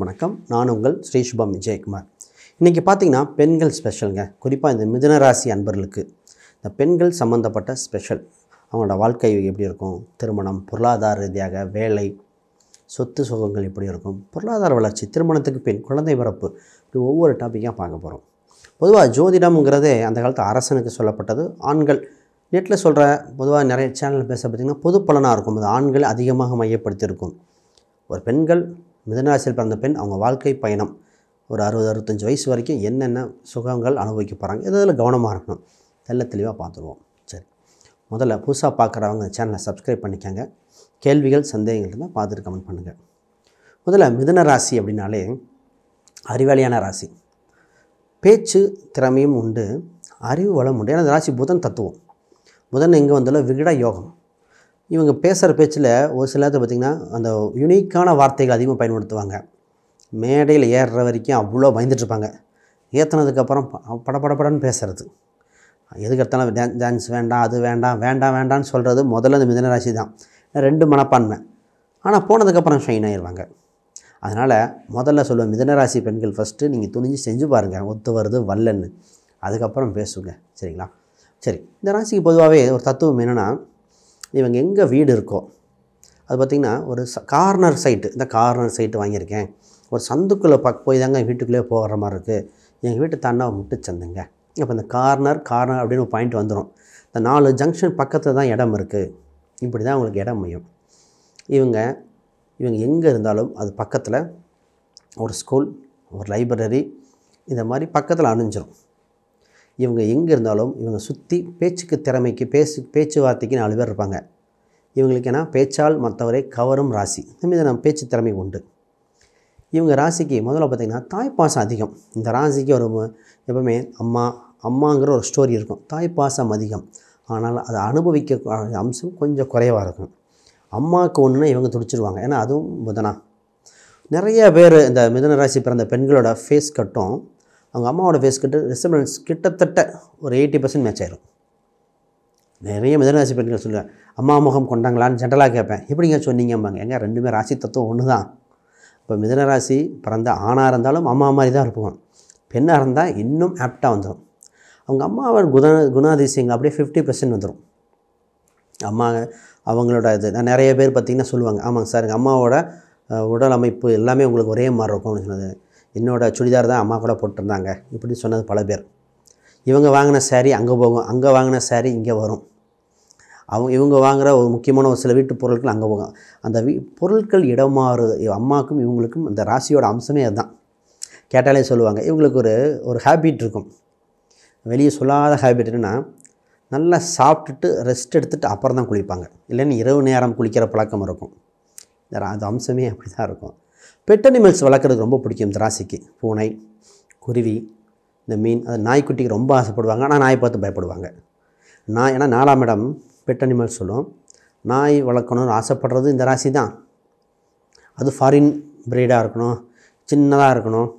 வணக்கம், நான் உங்கள் ஸ்ரீ சுபம் விஜயகுமார். இன்றைக்கி பார்த்திங்கன்னா பெண்கள் ஸ்பெஷலுங்க. குறிப்பாக இந்த மிதுன ராசி அன்பர்களுக்கு இந்த பெண்கள் சம்மந்தப்பட்ட ஸ்பெஷல். அவங்களோட வாழ்க்கை எப்படி இருக்கும், திருமணம், பொருளாதார ரீதியாக, வேலை, சொத்து சுகங்கள் எப்படி இருக்கும், பொருளாதார வளர்ச்சி, திருமணத்துக்கு பின் குழந்தை பிறப்பு, இப்படி ஒவ்வொரு டாப்பிக்காக பார்க்க போகிறோம். பொதுவாக ஜோதிடம்ங்கிறதே அந்த காலத்து அரசனுக்கு சொல்லப்பட்டது. ஆண்கள் நெட்டில் சொல்கிற பொதுவாக நிறைய சேனல் பேச பார்த்திங்கன்னா பொது பலனாக இருக்கும். அது ஆண்கள் அதிகமாக மையப்படுத்தியிருக்கும். ஒரு பெண்கள் மிதுனராசியில் பிறந்த பெண் அவங்க வாழ்க்கை பயணம் ஒரு 60-65 வயசு வரைக்கும் என்னென்ன சுகங்கள் அனுபவிக்க போகிறாங்க, இதில் கவனமாக இருக்கணும். தெளிவாக பார்த்துருவோம். சரி, முதல்ல புதுசாக பார்க்குறவங்க சேனலை சப்ஸ்கிரைப் பண்ணிக்கோங்க. கேள்விகள், சந்தேகங்கள் இருந்தால் பார்த்துட்டு கமெண்ட் பண்ணுங்கள். முதல்ல மிதுன ராசி அப்படின்னாலே அறிவாளியான ராசி. பேச்சு திறமையும் உண்டு, அறிவு வளம் உண்டு. ஏன்னா இந்த ராசி புதன் தத்துவம். புதன் எங்கே வந்தாலும் விகட யோகம். இவங்க பேசுகிற பேச்சில் ஒரு சில நேரத்தில் பார்த்திங்கன்னா அந்த யுனிக்கான வார்த்தைகள் அதிகமாக பயன்படுத்துவாங்க. மேடையில் ஏறுற வரைக்கும் அவ்வளோ பயந்துட்டுருப்பாங்க. ஏற்றினதுக்கப்புறம் படப்படப்படன்னு பேசுகிறது. எதுக்கெடுத்தாலும் டான்ஸ் வேண்டாம், அது வேண்டாம், வேண்டான்னு சொல்கிறது முதல்ல இந்த மிதுனராசி தான். 2 மனப்பான்மை. ஆனால் போனதுக்கப்புறம் ஷைன் ஆகிடுவாங்க. அதனால் முதல்ல சொல்லுவேன், மிதுனராசி பெண்கள் ஃபஸ்ட்டு நீங்கள் துணிஞ்சு செஞ்சு பாருங்கள், ஒத்து வருது வரலன்னு. அதுக்கப்புறம் பேசுங்க. சரிங்களா? சரி, இந்த ராசிக்கு பொதுவாகவே ஒரு தத்துவம் என்னென்னா, இவங்க எங்கே வீடு இருக்கோ அது பார்த்திங்கன்னா ஒரு கார்னர் சைட்டு. இந்த கார்னர் சைட்டு வாங்கியிருக்கேன், ஒரு சந்துக்குள்ளே போய் தாங்க வீட்டுக்குள்ளே போகிற மாதிரி இருக்குது, எங்கள் வீட்டு தாண்டா முட்டுச்சந்துங்க. அப்போ இந்த கார்னர் அப்படின்னு ஒரு பாயிண்ட் வந்துடும். இந்த 4 ஜங்ஷன் பக்கத்தில் தான் இடம் இருக்குது. இப்படி தான் அவங்களுக்கு இடம் மையம். இவங்க எங்கே இருந்தாலும் அது பக்கத்தில் ஒரு ஸ்கூல், ஒரு லைப்ரரி, இந்த மாதிரி பக்கத்தில் அணிஞ்சிடும். இவங்க எங்கே இருந்தாலும் இவங்க சுற்றி பேச்சுக்கு திறமைக்கு பேச்சுவார்த்தைக்கு 4 பேர் இருப்பாங்க. இவங்களுக்கு ஏன்னா பேச்சால் மற்றவரை கவரும் ராசி. இதுமாதிரி நம்ம பேச்சு திறமை உண்டு. இவங்க ராசிக்கு முதல்ல பார்த்திங்கன்னா தாய்ப்பாசம் அதிகம். இந்த ராசிக்கு ஒரு எப்பவுமே அம்மாங்கிற ஒரு ஸ்டோரி இருக்கும். தாய்ப்பாசம் அதிகம். ஆனால் அதை அனுபவிக்க அம்சம் கொஞ்சம் குறைவாக இருக்கும். அம்மாவுக்கு ஒன்றுனா இவங்க துடிச்சிருவாங்க. ஏன்னா அதுவும் புதனா. நிறைய பேர் இந்த மிதுன ராசி பிறந்த பெண்களோட ஃபேஸ் கட்டும் அவங்க அம்மாவோட ஃபேஸ் கட்டு ரிசம்பலன்ஸ் கிட்டத்தட்ட ஒரு 80% மேட்ச் ஆயிரும். நிறைய மிதுனராசி பெண்கள் சொல்லுவேன், அம்மா முகம் கொண்டாங்களான்னு ஜென்ரலாக கேட்பேன். எப்படிங்க சொன்னீங்கம்பாங்க. எங்க 2 ராசி தத்துவம் ஒன்று தான். இப்போ மிதுனராசி பிறந்த ஆணாக இருந்தாலும் அம்மா மாதிரி தான் இருப்போம். பெண்ணாக இருந்தால் இன்னும் ஆப்டாக வந்துடும். அவங்க அம்மாவோட குணாதிசயங்கள் அப்படியே 50% வந்துடும். அம்மா அவங்களோட இது நிறைய பேர் பார்த்திங்கன்னா சொல்லுவாங்க, ஆமாங்க சார் எங்கள் அம்மாவோட உடல் அமைப்பு எல்லாமே உங்களுக்கு ஒரே மாதிரி இருக்கும் அப்படின்னு சொன்னது. என்னோடய சுடிதார் தான் அம்மா கூட போட்டிருந்தாங்க இப்படி சொன்னது பல பேர். இவங்க வாங்கின சாரீ அங்கே போகும், அங்கே வாங்கின சாரீ இங்கே வரும். இவங்க வாங்குகிற ஒரு முக்கியமான ஒரு சில வீட்டு பொருட்கள் அங்கே போகும். அந்த பொருட்கள் இடமாறு அம்மாவுக்கும் இவங்களுக்கும் இந்த ராசியோட அம்சமே அதுதான். கேட்டாலே சொல்லுவாங்க. இவங்களுக்கு ஒரு ஹேபிட் இருக்கும், வெளியே சொல்லாத ஹேபிட். என்னென்னா நல்லா சாப்பிட்டுட்டு ரெஸ்ட் எடுத்துகிட்டு அப்புறம் தான் குளிப்பாங்க. இல்லைன்னு இரவு நேரம் குளிக்கிற பழக்கம் இருக்கும். அது அம்சமே அப்படி தான் இருக்கும். பெட் அனிமல்ஸ் வளர்க்குறதுக்கு ரொம்ப பிடிக்கும் இந்த ராசிக்கு. பூனை, குருவி, இந்த மீன், அது நாய்க்குட்டிக்கு ரொம்ப ஆசைப்படுவாங்க. ஆனால் நாய் பார்த்து பயப்படுவாங்க. ஏன்னா 4ஆம் இடம் பெட் அனிமல்ஸ் சொல்லும். நாய் வளர்க்கணும்னு ஆசைப்படுறது இந்த ராசி தான். அது ஃபாரின் ப்ரீடாக இருக்கணும், சின்னதாக இருக்கணும்,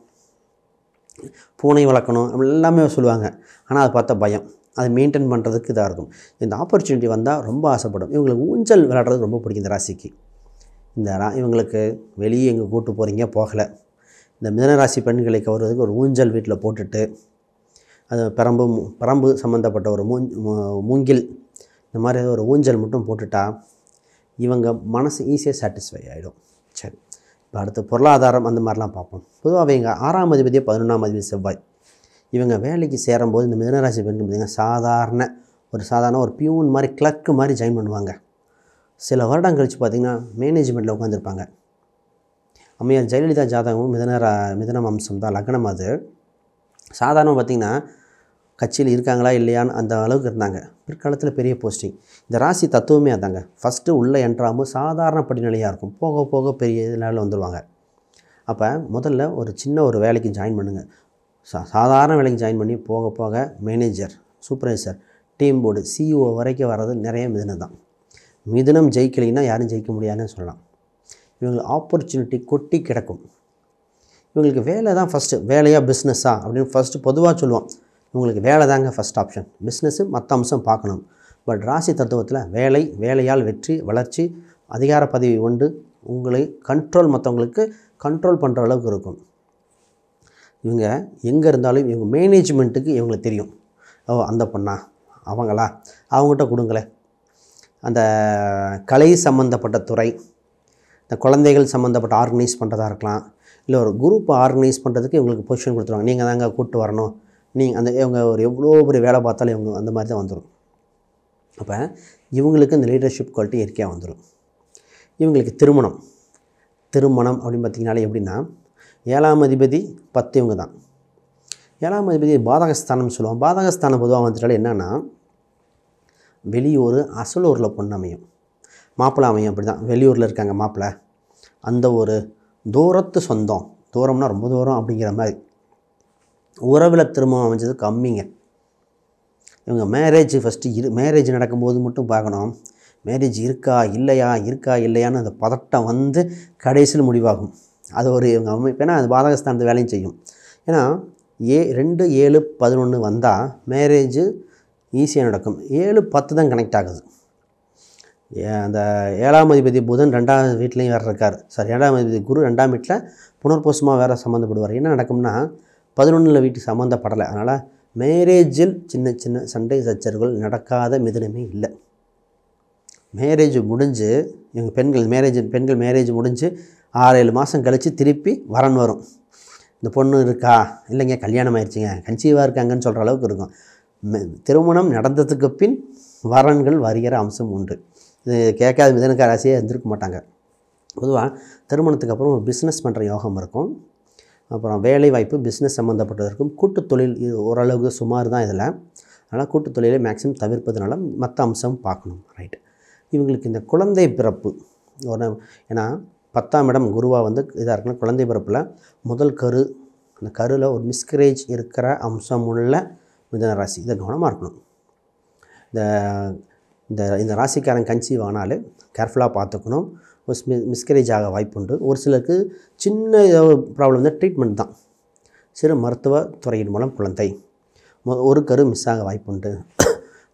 பூனை வளர்க்கணும் எல்லாமே சொல்லுவாங்க. ஆனால் அதை பார்த்தா பயம். அதை மெயின்டைன் பண்ணுறதுக்கு இதாக இருக்கும். இந்த ஆப்பர்ச்சுனிட்டி வந்தால் ரொம்ப ஆசைப்படும். இவங்களுக்கு ஊஞ்சல் விளையாடுறது ரொம்ப பிடிக்கும் இந்த ராசிக்கு. இவங்களுக்கு வெளியே எங்கே கூட்டு போகிறீங்க போகலை. இந்த மிதுனராசி பெண்களை கவர்றதுக்கு ஒரு ஊஞ்சல் வீட்டில் போட்டுட்டு அது பரம்பு சம்மந்தப்பட்ட ஒரு மூங்கில் இந்த மாதிரி ஒரு ஊஞ்சல் மட்டும் போட்டுட்டா இவங்க மனசு ஈஸியாக சாட்டிஸ்ஃபை ஆகிடும். சரி, இப்போ அடுத்து பொருளாதாரம் அந்த மாதிரிலாம் பார்ப்போம். பொதுவாக இவங்க 6ஆம் அதிபதியே 11ஆம் அதிபதி செவ்வாய். இவங்க வேலைக்கு சேரும்போது இந்த மிதுனராசி பெண்கள் பார்த்திங்கன்னா சாதாரண ஒரு பியூன் மாதிரி கிளர்க்கு மாதிரி ஜாயின் பண்ணுவாங்க. சில வருடம் கழித்து பார்த்திங்கன்னா மேனேஜ்மெண்ட்டில் உட்காந்துருப்பாங்க. அம்மையார் ஜெயலலிதா ஜாதகமும் மிதுனம் அம்சம் தான், லக்னம். அது சாதாரணமாக பார்த்திங்கன்னா கட்சியில் இருக்காங்களா இல்லையான்னு அந்த அளவுக்கு இருந்தாங்க. பிற்காலத்தில் பெரிய போஸ்டிங். இந்த ராசி தத்துவமே அதாங்க. ஃபஸ்ட்டு உள்ளே என்ட்ராகும்போது சாதாரண படிநிலையாக இருக்கும், போக போக பெரிய லெவலில் வந்துடுவாங்க. அப்போ முதல்ல ஒரு வேலைக்கு ஜாயின் பண்ணுங்கள். சாதாரண வேலைக்கு ஜாயின் பண்ணி போக போக manager, supervisor, team board, CEO வரைக்கும் வர்றது நிறைய மிதுனம் தான். மிதுனம் ஜெயிக்கலைன்னா யாரும் ஜெயிக்க முடியாதுன்னு சொல்லலாம். இவங்களுக்கு ஆப்பர்ச்சுனிட்டி கொட்டி கிடக்கும். இவங்களுக்கு வேலை தான் ஃபஸ்ட்டு. வேலையாக பிஸ்னஸா அப்படின்னு ஃபஸ்ட்டு பொதுவாக சொல்லுவோம். இவங்களுக்கு வேலை தாங்க ஃபஸ்ட் ஆப்ஷன். பிஸ்னஸ்ஸு மற்ற அம்சம் பார்க்கணும். பட் ராசி தத்துவத்தில் வேலையால் வெற்றி, வளர்ச்சி, அதிகார பதவி உண்டு, உங்களை மற்றவங்களுக்கு கண்ட்ரோல் பண்ணுற அளவுக்கு இருக்கும். இவங்க எங்கே இருந்தாலும் இவங்க மேனேஜ்மெண்ட்டுக்கு இவங்களுக்கு தெரியும். அந்த பொண்ணா, அவங்களா, அவங்ககிட்ட கொடுங்களேன். அந்த கலை சம்மந்தப்பட்ட துறை, இந்த குழந்தைகள் சம்மந்தப்பட்ட ஆர்கனைஸ் பண்ணுறதா இருக்கலாம், இல்லை ஒரு குரூப்பை ஆர்கனைஸ் பண்ணுறதுக்கு இவங்களுக்கு பொசிஷன் கொடுத்துருவாங்க. நீங்கள் தாங்க கூப்பிட்டு வரணும், நீங்கள் இவங்க ஒரு எவ்வளோ பெரிய வேலை பார்த்தாலும் இவங்க அந்த மாதிரி தான் வந்துடும். அப்போ இவங்களுக்கு இந்த லீடர்ஷிப் குவாலிட்டி இயற்கையாக வந்துடும். இவங்களுக்கு திருமணம் அப்படின்னு பார்த்திங்கனாலே எப்படின்னா, 7ஆம் அதிபதி 10 இவங்க தான். 7ஆம் அதிபதி பாதகஸ்தானம்னு சொல்லுவோம். பாதகஸ்தானம் பொதுவாக வந்துட்டாலே என்னென்னா, வெளியூர் அசலூரில் பொண்ணு அமையும், மாப்பிள்ளை அமையும். அப்படி தான் வெளியூரில் இருக்காங்க மாப்பிள்ளை, அந்த ஒரு தூரத்து சொந்தம், தூரம்னா ரொம்ப தூரம் அப்படிங்கிற மாதிரி உறவில் திருமணம் அமைஞ்சது கம்மிங்க. இவங்க மேரேஜ் ஃபஸ்ட்டு மேரேஜ் நடக்கும்போது மட்டும் பார்க்கணும், மேரேஜ் இருக்கா இல்லையான்னு அந்த பதட்டம் வந்து கடைசியில் முடிவாகும். அது ஒரு இவங்க அமைப்பு. ஏன்னா அது பாதகஸ்தானத்து வேலையும் செய்யும். ஏன்னா 2, 7, 11 வந்தால் மேரேஜு ஈஸியாக நடக்கும். 7, 10 தான் கனெக்ட் ஆகுது. அந்த 7ஆம் அதிபதி புதன் 2ஆம் வீட்லேயும் வேறு இருக்கார். 7ஆம் அதிபதி குரு 2ஆம் வீட்டில் புனர்பூசமாக வேறு சம்மந்தப்படுவார். என்ன நடக்கும்னா 11 வீட்டுக்கு சம்மந்தப்படலை. அதனால் மேரேஜில் சின்ன சண்டை சச்சரவுகள் நடக்காத மிதனமே இல்லை. மேரேஜ் முடிஞ்சு இவங்க பெண்கள் மேரேஜ் முடிஞ்சு 6-7 மாதம் கழித்து திருப்பி வரன் வரும். இந்த பொண்ணு இருக்கா, இல்லைங்க கல்யாணம் ஆயிடுச்சுங்க, கன்சீவாக இருக்காங்கன்னு சொல்கிற அளவுக்கு இருக்கும். திருமணம் நடந்ததுக்கு பின் வரன்கள் வருகிற அம்சம் உண்டு. இது கேட்காத மிதனக்கார ராசியாக இருந்திருக்க மாட்டாங்க. பொதுவாக திருமணத்துக்கு அப்புறம் பிஸ்னஸ் பண்ணுற யோகம் இருக்கும். அப்புறம் வேலை வாய்ப்பு, பிஸ்னஸ் சம்மந்தப்பட்டது இருக்கும். கூட்டுத் தொழில் ஓரளவுக்கு சுமார் தான் இதில். அதனால் கூட்டுத் தொழிலை மேக்ஸிமம் தவிர்ப்பதுனால மற்ற அம்சம் பார்க்கணும். ரைட். இவங்களுக்கு இந்த குழந்தை பிறப்பு ஏன்னா 10ஆம் இடம் குருவாக வந்து இதாக இருக்குன்னா, குழந்தை பிறப்பில் முதல் கரு, அந்த கருவில் ஒரு மிஸ்கரேஜ் இருக்கிற அம்சம் உள்ள மிதன ராசி, இதை கவனமாக இருக்கணும். இந்த ராசிக்காரன் கன்சீவ் ஆனாலே கேர்ஃபுல்லாக பார்த்துக்கணும். ஒரு மிஸ்கரேஜ் ஆக வாய்ப்புண்டு. ஒரு சிலருக்கு சின்ன ப்ராப்ளம் வந்து ட்ரீட்மெண்ட் தான், சிறு மருத்துவ துறையின் மூலம் குழந்தை ஒரு கரு மிஸ் ஆக வாய்ப்புண்டு.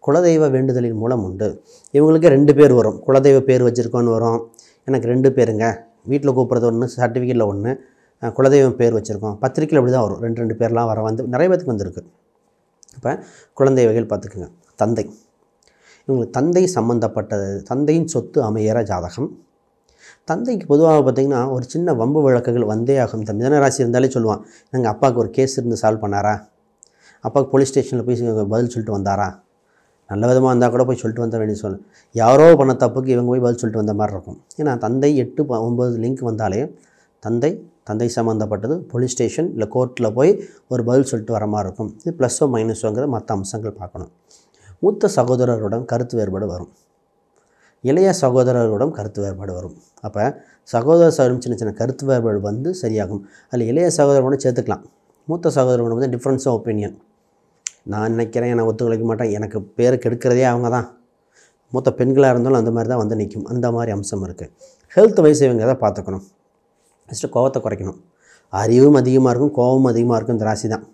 குலதெய்வ வேண்டுதலின் மூலம் உண்டு. இவங்களுக்கு 2 பேர் வரும். குலதெய்வ பேர் வச்சுருக்கோன்னு வரும். எனக்கு 2 பேருங்க, வீட்டில் கூப்பிட்றது ஒன்று, சர்டிஃபிகேட்டில் ஒன்று, குலதெய்வம் பேர் வச்சுருக்கோம். பத்திரிக்கையில் அப்படி தான் வரும். 2 பேர்லாம் வந்து நிறைய பேருக்கு வந்திருக்கு. இப்போ குழந்தை வகைகள் பார்த்துக்குங்க. தந்தை, இவங்களுக்கு தந்தை சம்மந்தப்பட்டது, தந்தையின் சொத்து அமையிற ஜாதகம். தந்தைக்கு பொதுவாக பார்த்திங்கன்னா ஒரு சின்ன வம்பு வழக்குகள் வந்தே ஆகும். இந்த மிதனராசி இருந்தாலே சொல்லுவான், எங்கள் அப்பாவுக்கு ஒரு கேஸ் இருந்து சால்வ் பண்ணாரா, அப்பாவுக்கு போலீஸ் ஸ்டேஷனில் போய் பதில் சொல்லிட்டு வந்தாரா, நல்ல விதமாக இருந்தால் கூட போய் சொல்லிட்டு வந்த வேண்டிய சொல்ல, யாரோ பண்ண தப்புக்கு இவங்க போய் பதில் சொல்லிட்டு வந்த மாதிரி இருக்கும். ஏன்னா தந்தை 8, 9 லிங்க் வந்தாலே தந்தை சம்மந்தப்பட்டது போலீஸ் ஸ்டேஷன் இல்லை கோர்ட்டில் போய் ஒரு பதில் சொல்லிட்டு வர மாதிரி இருக்கும். இது ப்ளஸ்ஸோ மைனஸோங்கிற மற்ற அம்சங்கள் பார்க்கணும். மூத்த சகோதரருடன் கருத்து வேறுபாடு வரும், இளைய சகோதரருடன் கருத்து வேறுபாடு வரும். அப்போ சகோதர சின்ன கருத்து வேறுபாடு வந்து சரியாகும். அதில் இளைய சகோதரனோட சேர்த்துக்கலாம். மூத்த சகோதரனோட வந்து டிஃப்ரென்ஸ் ஆஃப் ஒப்பீனியன், நான் நினைக்கிறேன், நான் ஒத்துழைக்க மாட்டேன், எனக்கு பேர் கெடுக்கிறதே அவங்க தான். மூத்த பெண்களாக இருந்தாலும் அந்த மாதிரி தான் வந்து நிற்கும். அந்த மாதிரி அம்சம் இருக்குது. ஹெல்த் வைஸ் இவங்க தான் பார்த்துக்கணும். ஃபஸ்ட்டு கோவத்தை குறைக்கணும். அறிவும் அதிகமாக இருக்கும், கோபமும் அதிகமாக இருக்கும். இந்த ராசி தான்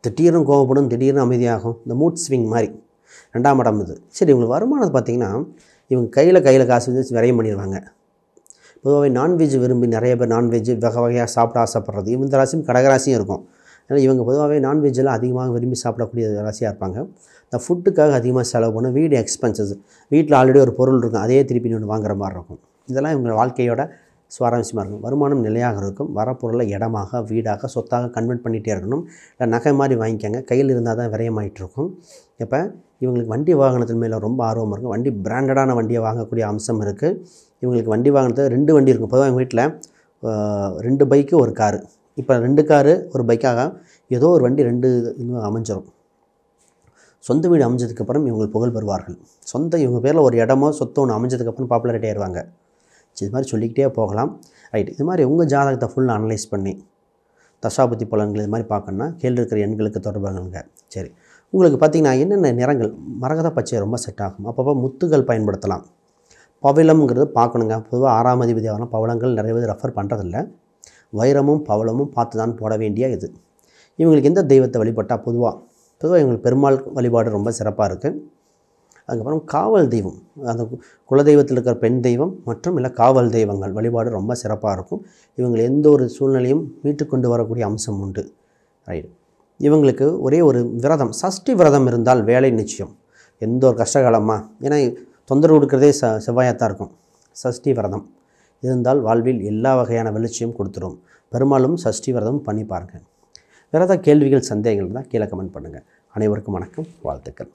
திடீர்னு கோவப்படும், திடீர்னு அமைதியாகும். இந்த மூட் ஸ்விங் மாதிரி 2ஆம் இடம் இது. சரி, இவங்களுக்கு வருமானத்தை பார்த்திங்கன்னா இவங்க கையில் காசு வச்சு விரயம் பண்ணிடுவாங்க. பொதுவாகவே நான்வெஜ் விரும்பி நிறைய பேர் நான்வெஜ் வகையாக சாப்பிட ஆசைப்படுறது இந்த ராசியும் கடகராசியும் இருக்கும். அதனால் இவங்க பொதுவாகவே நான்வெஜ்ஜெல்லாம் அதிகமாக விரும்பி சாப்பிடக்கூடிய ராசியாக இருப்பாங்க. இந்த ஃபுட்டுக்காக அதிகமாக செலவு பண்ண, வீடு எக்ஸ்பென்சஸ், வீட்டில் ஆல்ரெடி ஒரு பொருள் இருக்கும், அதே திருப்பி ஒன்று வாங்குற மாதிரி இருக்கும். இதெல்லாம் இவங்க வாழ்க்கையோட சுவாரஸ்யமாக இருக்கும். வருமானம் நிலையாக இருக்கும். வரப்பொருளை இடமாக, வீடாக, சொத்தாக கன்வெர்ட் பண்ணிகிட்டே இருக்கணும். இல்லை நகை மாதிரி வாங்கிக்கோங்க, கையில் இருந்தால் தான் விரயமாயிட்டு இருக்கும். இப்போ இவங்களுக்கு வண்டி வாகனத்தின் மேலே ரொம்ப ஆர்வம் இருக்கும். வண்டி பிராண்டடான வண்டியை வாங்கக்கூடிய அம்சம் இருக்குது. இவங்களுக்கு வண்டி வாகனத்தில் 2 வண்டி இருக்கும். பொதுவாக எங்கள் வீட்டில் 2 பைக்கு 1 காரு. இப்போ 2 காரு 1 பைக்காக ஏதோ ஒரு வண்டி 2 அமைஞ்சிடும். சொந்த வீடு அமைஞ்சதுக்கப்புறம் இவங்களுக்கு புகழ் பெறுவார்கள். இவங்க பேரில் ஒரு இடமோ சொத்து ஒன்று அமைஞ்சதுக்கப்புறம் பாப்புலரிட்டி ஆயிடுவாங்க. இது மாதிரி சொல்லிக்கிட்டே போகலாம். ரைட். இது மாதிரி உங்கள் ஜாதகத்தை ஃபுல்லாக அனலைஸ் பண்ணி தசாபுத்தி பலன்கள் இது மாதிரி பார்க்கணுன்னா கீழே இருக்கிற எண்களுக்கு தொடர்புங்க. சரி, உங்களுக்கு பார்த்திங்கன்னா என்னென்ன நிறங்கள், மரகத பச்சை ரொம்ப செட் ஆகும். அப்பப்போ முத்துகள் பயன்படுத்தலாம். பவளம்ங்கிறது பார்க்கணுங்க. பொதுவாக 6ஆம் அதிபதியான பவளங்கள் நிறைய பேர் ரெஃபர் பண்ணுறதில்ல. வைரமும் பவளமும் பார்த்து தான் போட வேண்டிய இது. இவங்களுக்கு எந்த தெய்வத்தை வழிபட்டால் பொதுவாக இவங்களுக்கு பெருமாள் வழிபாடு ரொம்ப சிறப்பாக இருக்குது. அதுக்கப்புறம் காவல் தெய்வம், அந்த குலதெய்வத்தில் இருக்கிற பெண் தெய்வம் மற்றும் இல்லை காவல் தெய்வங்கள் வழிபாடு ரொம்ப சிறப்பாக இருக்கும். இவங்க எந்த ஒரு சூழ்நிலையும் மீட்டு கொண்டு வரக்கூடிய அம்சம் உண்டு. ரைட். இவங்களுக்கு ஒரே ஒரு விரதம், சஷ்டி விரதம் இருந்தால் வேலை நிச்சயம். எந்த ஒரு கஷ்டகாலமாக, ஏன்னா தொந்தரவு கொடுக்குறதே செவ்வாயாத்தான் இருக்கும். சஷ்டி விரதம் இருந்தால் வாழ்வில் எல்லா வகையான வெளிச்சையும் கொடுத்துரும். பெரும்பாலும் சஷ்டி விரதம் பண்ணி பாருங்கள். வேறு ஏதாவது கேள்விகள் சந்தேகங்கள் தான் கீழே கமெண்ட் பண்ணுங்கள். அனைவருக்கும் வணக்கம், வாழ்த்துக்கள்.